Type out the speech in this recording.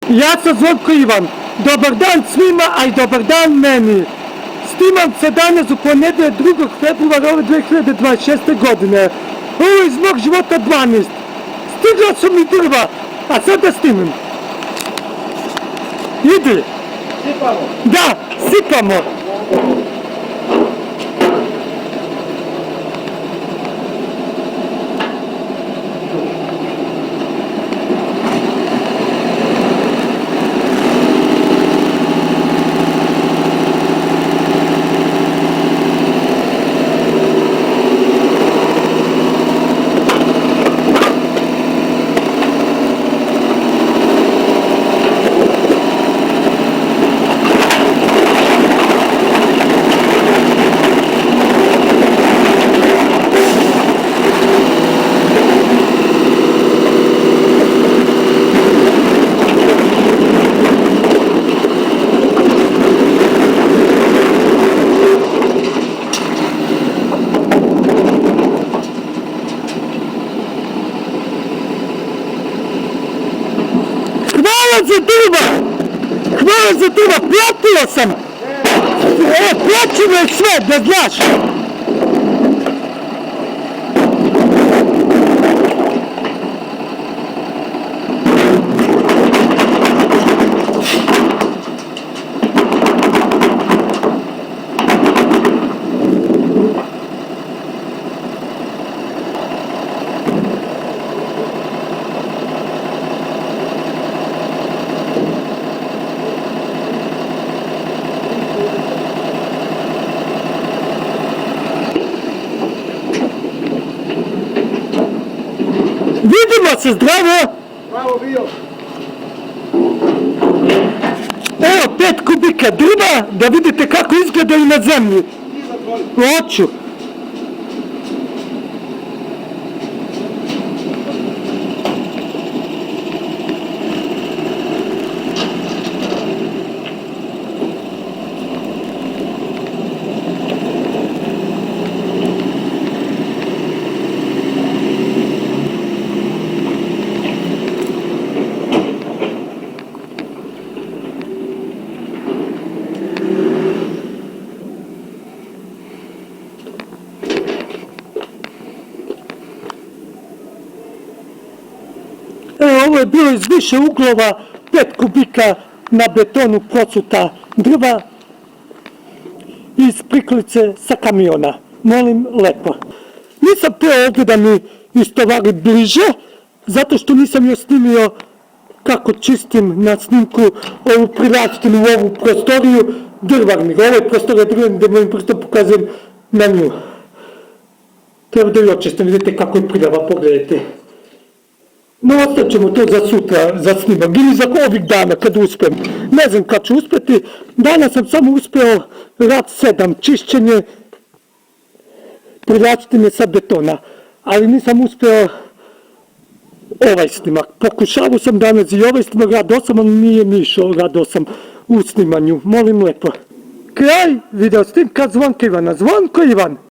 Ja sam Zvonko Ivan. Dobar dan svima, a i dobar dan meni. Snimam se danas u ponedjeljak 2. februara ove 2026. godine. Ovo je iz mog života 12. Stigla su mi drva, a sad da snimim. Idi. Sipamo. Da, sipamo. Hvala za drva, platio sam! Plaćeno je sve, da znaš! Vidimo se, zdravo! Bravo bio! Evo 5 kubika drva, da vidite kako izgledaju na zemlji. Hoću. Ovo je bilo iz više uglova, 5 kubika na betonu procuta drva iz prikolice sa kamiona. Molim lepo. Nisam teo ovdje da mi istovari bliže, zato što nisam još snimio kako čistim na snimku ovu prilaštinu, ovu prostoriju drvarnik. Ovo je prostorija drvarnik gdje mojim prstom pokazujem na nju. Treba da ju očistim, vidite kako je priljava, pogledajte. No, ostavit ćemo to za sutra, za snimak, ili za ovih dana kad uspijem. Ne znam kad ću uspjeti. Danas sam samo uspio rad 7, čišćenje privlačitine sa betona. Ali nisam uspio ovaj snimak. Pokušavao sam danas i ovaj snimak rad 8, ali nije mi išao rad 8 u snimanju. Molim lepo. Kraj video snimka Zvonka Ivana. Zvonko Ivan!